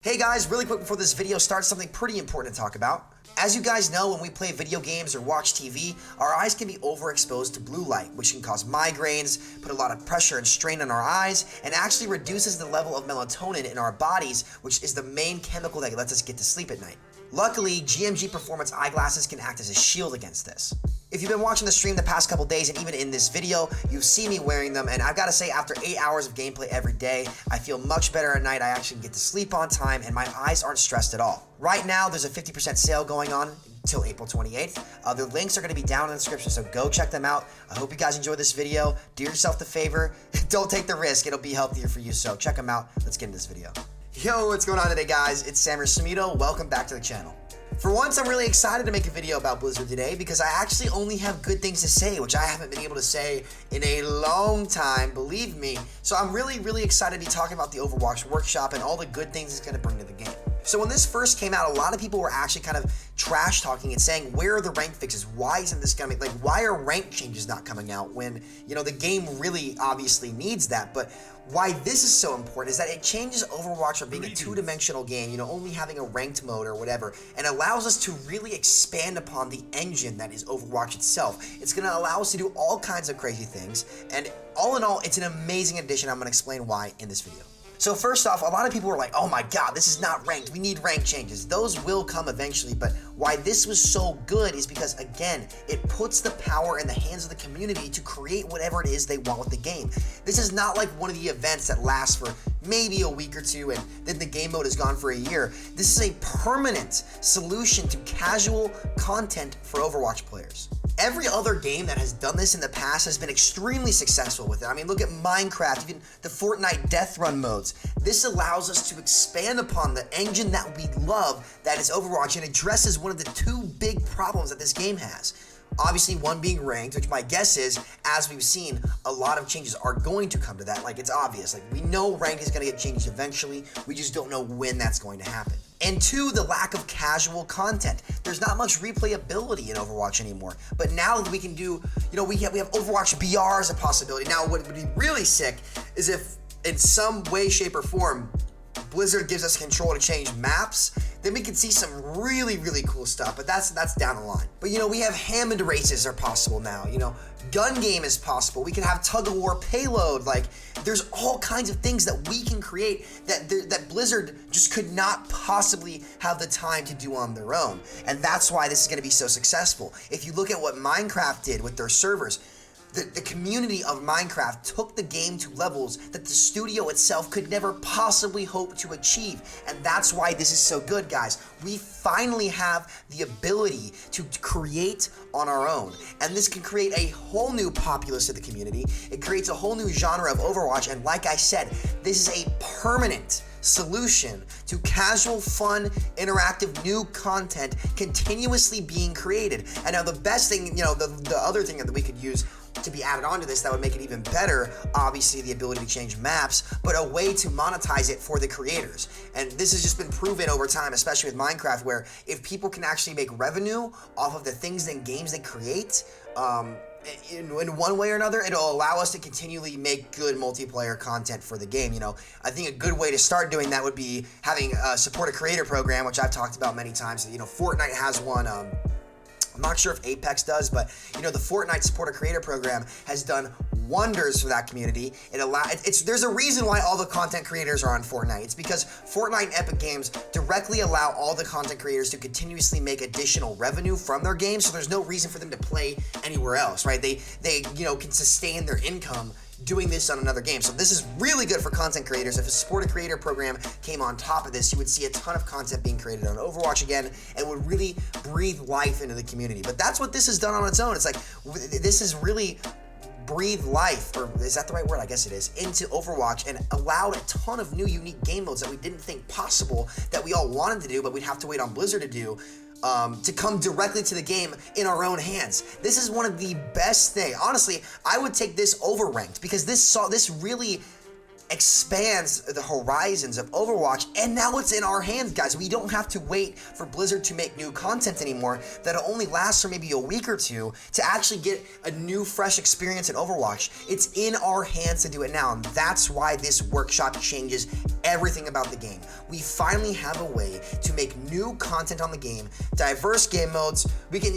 Hey guys, really quick before this video starts, something pretty important to talk about. As you guys know, when we play video games or watch TV, our eyes can be overexposed to blue light, which can cause migraines, put a lot of pressure and strain on our eyes, and actually reduces the level of melatonin in our bodies, which is the main chemical that lets us get to sleep at night. Luckily, GMG Performance eyeglasses can act as a shield against this. If you've been watching the stream the past couple days, and even in this video, you've seen me wearing them, and I've got to say, after 8 hours of gameplay every day, I feel much better at night. I actually get to sleep on time, and my eyes aren't stressed at all. Right now, there's a 50% sale going on until April 28th. The links are going to be down in the description, so go check them out. I hope you guys enjoy this video. Do yourself the favor. Don't take the risk. It'll be healthier for you, so check them out. Let's get into this video. Yo, what's going on today, guys? It's Samito. Welcome back to the channel. For once, I'm really excited to make a video about Blizzard today because I actually only have good things to say, which I haven't been able to say in a long time, believe me. So I'm really excited to be talking about the Overwatch workshop and all the good things it's going to bring to the game. So when this first came out, a lot of people were actually kind of trash talking and saying, where are the rank fixes? Why isn't this coming? Like, why are rank changes not coming out when, you know, the game really obviously needs that? But why this is so important is that it changes Overwatch from being a two-dimensional game, you know, only having a ranked mode or whatever, and allows us to really expand upon the engine that is Overwatch itself. It's going to allow us to do all kinds of crazy things, and all in all, it's an amazing addition. I'm going to explain why in this video. So first off, a lot of people were like, oh my god, this is not ranked, we need rank changes. Those will come eventually, but why this was so good is because, again, it puts the power in the hands of the community to create whatever it is they want with the game. This is not like one of the events that lasts for maybe a week or two and then the game mode is gone for a year. This is a permanent solution to casual content for Overwatch players. Every other game that has done this in the past has been extremely successful with it. I mean, look at Minecraft, even the Fortnite death run modes. This allows us to expand upon the engine that we love, that is Overwatch, and addresses one of the two big problems that this game has. Obviously, one being ranked, which my guess is, as we've seen, a lot of changes are going to come to that. Like, it's obvious. Like, we know ranked is going to get changed eventually. We just don't know when that's going to happen. And two, the lack of casual content. There's not much replayability in Overwatch anymore. But now that we can do, you know, we have Overwatch BR as a possibility. Now, what would be really sick is if, in some way, shape, or form, Blizzard gives us control to change maps, then we can see some really cool stuff, but that's down the line. But you know, we have Hammond races are possible now, you know, gun game is possible, we can have tug-of-war payload, like, there's all kinds of things that we can create that Blizzard just could not possibly have the time to do on their own, and that's why this is going to be so successful. If you look at what Minecraft did with their servers, the community of Minecraft took the game to levels that the studio itself could never possibly hope to achieve. And that's why this is so good, guys. We finally have the ability to create on our own. And this can create a whole new populace of the community. It creates a whole new genre of Overwatch. And like I said, this is a permanent solution to casual, fun, interactive, new content continuously being created. And now the best thing, you know, the other thing that we could use to be added onto this that would make it even better, obviously the ability to change maps, but a way to monetize it for the creators. And this has just been proven over time, especially with Minecraft, where if people can actually make revenue off of the things and games they create, in one way or another, it'll allow us to continually make good multiplayer content for the game. You know, I think a good way to start doing that would be having a support a creator program, which I've talked about many times. You know, Fortnite has one. I'm not sure if Apex does, but you know, the Fortnite Support a Creator program has done wonders for that community. There's a reason why all the content creators are on Fortnite. It's because Fortnite and Epic Games directly allow all the content creators to continuously make additional revenue from their games, so there's no reason for them to play anywhere else, right? They you know, can sustain their income doing this on another game. So this is really good for content creators. If a support a creator program came on top of this, you would see a ton of content being created on Overwatch again, and would really breathe life into the community. But that's what this has done on its own. It's like, this is really breathe life, or is that the right word? I guess it is, into Overwatch, and allowed a ton of new unique game modes that we didn't think possible, that we all wanted to do, but we'd have to wait on Blizzard to do, to come directly to the game in our own hands. This is one of the best things. Honestly, I would take this over ranked, because this really expands the horizons of Overwatch, and now it's in our hands, guys. We don't have to wait for Blizzard to make new content anymore that'll only last for maybe a week or two to actually get a new, fresh experience in Overwatch. It's in our hands to do it now, and that's why this workshop changes everything about the game. We finally have a way to make new content on the game, diverse game modes. We can,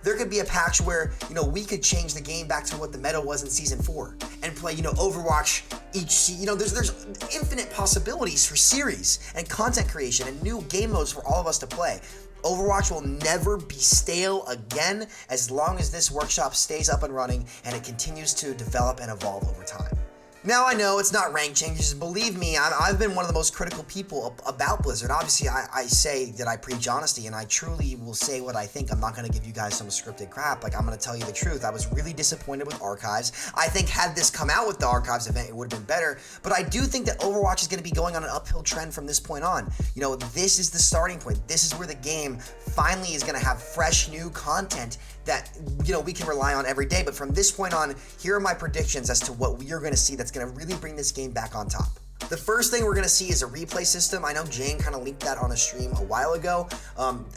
there could be a patch where, we could change the game back to what the meta was in Season 4 and play, Overwatch each, there's infinite possibilities for series and content creation and new game modes for all of us to play. Overwatch will never be stale again as long as this workshop stays up and running and it continues to develop and evolve over time. Now, I know it's not rank changes. Believe me, I've been one of the most critical people about Blizzard. Obviously, I say that I preach honesty, and I truly will say what I think. I'm not going to give you guys some scripted crap. Like, I'm going to tell you the truth. I was really disappointed with Archives. I think had this come out with the Archives event, it would have been better. But I do think that Overwatch is going to be going on an uphill trend from this point on. This is the starting point. This is where the game finally is going to have fresh, new content that, we can rely on every day. But from this point on, here are my predictions as to what we are going to see that's going to really bring this game back on top. The first thing we're going to see is a replay system. I know Jane kind of leaked that on a stream a while ago.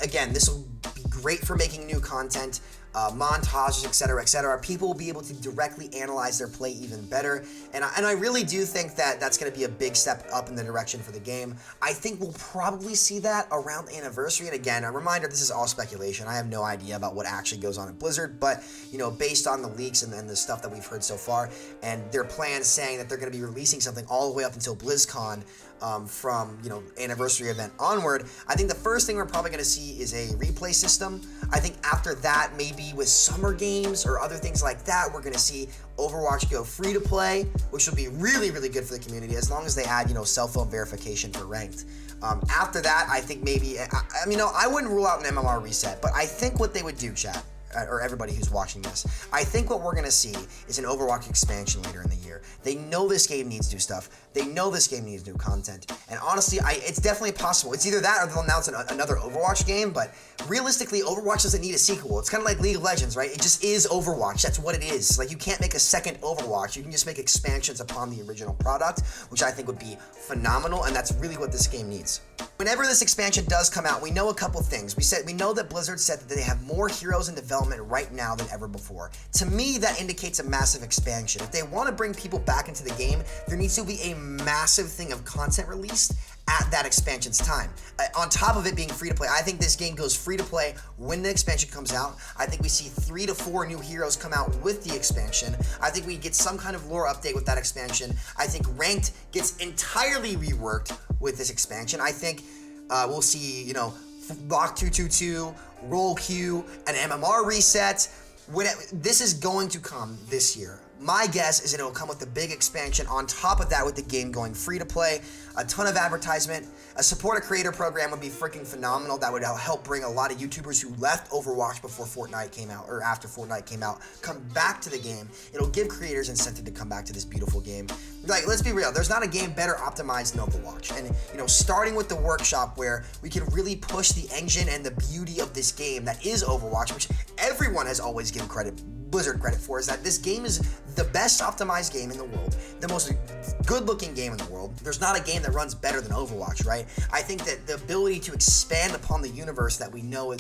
Again, this will be great for making new content, montages, etc., etc. People will be able to directly analyze their play even better, and I really do think that that's going to be a big step up in the direction for the game. I think we'll probably see that around the anniversary, and again, a reminder, this is all speculation. I have no idea about what actually goes on at Blizzard, but, based on the leaks and the stuff that we've heard so far, and their plans saying that they're going to be releasing something all the way up until BlizzCon, from anniversary event onward, I think the first thing we're probably going to see is a replay system. I think after that, maybe with summer games or other things like that, we're going to see Overwatch go free to play, which will be really, really good for the community as long as they add cell phone verification for ranked. After that, I think maybe I wouldn't rule out an MMR reset, but I think what they would do, chat, or everybody who's watching this, I think what we're going to see is an Overwatch expansion later in the year. They know this game needs new stuff. They know this game needs new content. And honestly, it's definitely possible. It's either that or they'll announce another Overwatch game, but realistically, Overwatch doesn't need a sequel. It's kind of like League of Legends, right? It just is Overwatch. That's what it is. Like, you can't make a second Overwatch. You can just make expansions upon the original product, which I think would be phenomenal, and that's really what this game needs. Whenever this expansion does come out, we know a couple things. We know that Blizzard said that they have more heroes in development right now than ever before. To me, that indicates a massive expansion. If they want to bring people back into the game, there needs to be a massive thing of content released at that expansion's time. On top of it being free to play, I think this game goes free to play when the expansion comes out. I think we see 3 to 4 new heroes come out with the expansion. I think we get some kind of lore update with that expansion. I think ranked gets entirely reworked with this expansion. I think we'll see, Block 222, Roll Q, an MMR reset. This is going to come this year. My guess is that it'll come with a big expansion on top of that, with the game going free to play, a ton of advertisement. A support a creator program would be freaking phenomenal. That would help bring a lot of YouTubers who left Overwatch before Fortnite came out, or after Fortnite came out, come back to the game. It'll give creators incentive to come back to this beautiful game. Like, let's be real, there's not a game better optimized than Overwatch. And, starting with the workshop where we can really push the engine and the beauty of this game that is Overwatch, which everyone has always given Blizzard credit for, is that this game is the best optimized game in the world, the most good-looking game in the world. There's not a game that runs better than Overwatch, right? I think that the ability to expand upon the universe that we know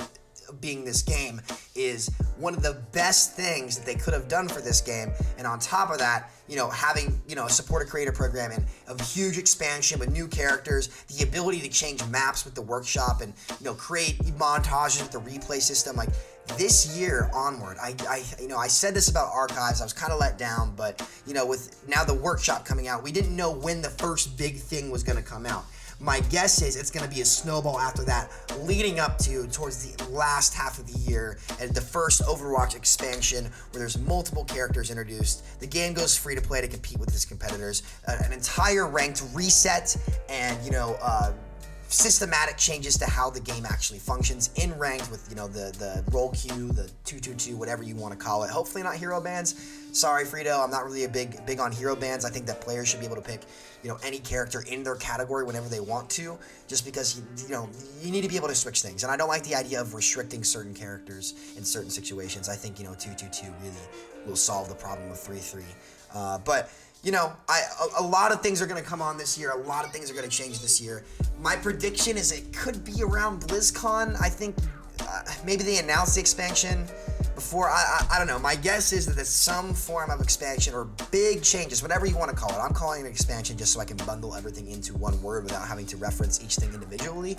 being this game is one of the best things that they could have done for this game. And on top of that, having, a support a creator program and a huge expansion with new characters, the ability to change maps with the workshop and, create montages with the replay system, like, this year onward, I said this about Archives, I was kind of let down, but, with now the workshop coming out, we didn't know when the first big thing was going to come out. My guess is it's going to be a snowball after that, leading up towards the last half of the year, and the first Overwatch expansion where there's multiple characters introduced. The game goes free to play to compete with its competitors. An entire ranked reset, and systematic changes to how the game actually functions in ranked with the roll queue, the 222, whatever you want to call it. Hopefully not hero bans. Sorry, Frito, I'm not really big on hero bans. I think that players should be able to pick any character in their category whenever they want to, just because you need to be able to switch things. And I don't like the idea of restricting certain characters in certain situations. I think 222 really will solve the problem with 3-3. But you know, a lot of things are going to come on this year. A lot of things are going to change this year. My prediction is it could be around BlizzCon. I think maybe they announced the expansion before. I don't know. My guess is that there's some form of expansion or big changes, whatever you want to call it. I'm calling it an expansion just so I can bundle everything into one word without having to reference each thing individually.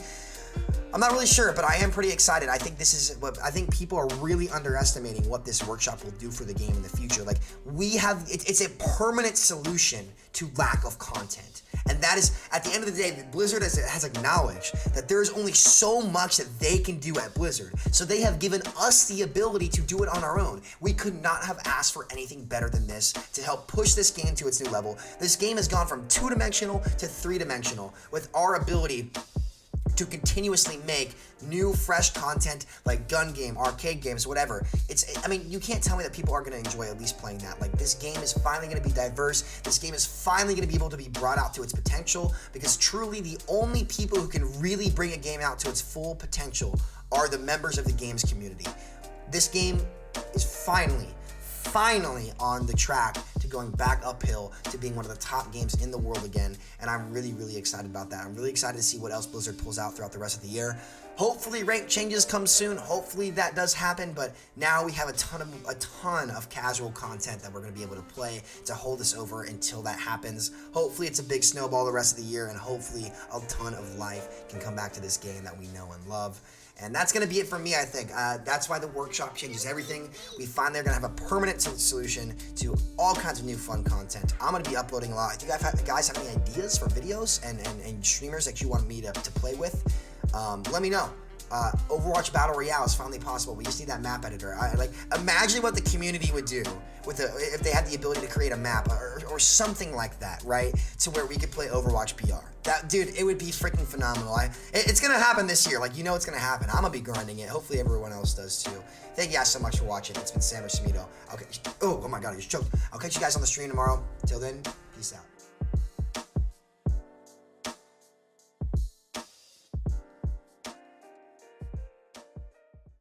I'm not really sure, but I am pretty excited. I think this is what I think people are really underestimating what this workshop will do for the game in the future. Like it's a permanent solution to lack of content. And that is, at the end of the day, Blizzard has acknowledged that there's only so much that they can do at Blizzard. So they have given us the ability to do it on our own. We could not have asked for anything better than this to help push this game to its new level. This game has gone from 2-dimensional to 3-dimensional with our ability to continuously make new, fresh content like gun game, arcade games, whatever. I mean, you can't tell me that people aren't going to enjoy at least playing that. Like, this game is finally going to be diverse. This game is finally going to be able to be brought out to its potential, because truly the only people who can really bring a game out to its full potential are the members of the games community. This game is finally on the track to going back uphill to being one of the top games in the world again, and I'm really, really excited about that. I'm really excited to see what else Blizzard pulls out throughout the rest of the year. Hopefully rank changes come soon. Hopefully that does happen, but now we have a ton of casual content that we're going to be able to play to hold us over until that happens. Hopefully it's a big snowball the rest of the year, and hopefully a ton of life can come back to this game that we know and love. And that's going to be it for me, I think. That's why the workshop changes everything. We finally are going to have a permanent solution to all kinds of new fun content. I'm going to be uploading a lot. Do you guys have any ideas for videos and streamers that you want me to play with? Let me know. Overwatch Battle Royale is finally possible. We just need that map editor. Imagine what the community would do if they had the ability to create a map or something like that, right? To where we could play Overwatch PR. Dude, it would be freaking phenomenal. It's gonna happen this year. Like, you know it's gonna happen. I'm gonna be grinding it. Hopefully everyone else does too. Thank you guys so much for watching. It's been Sam or Samito. Okay. Oh my God, I just choked. I'll catch you guys on the stream tomorrow. Till then, peace out.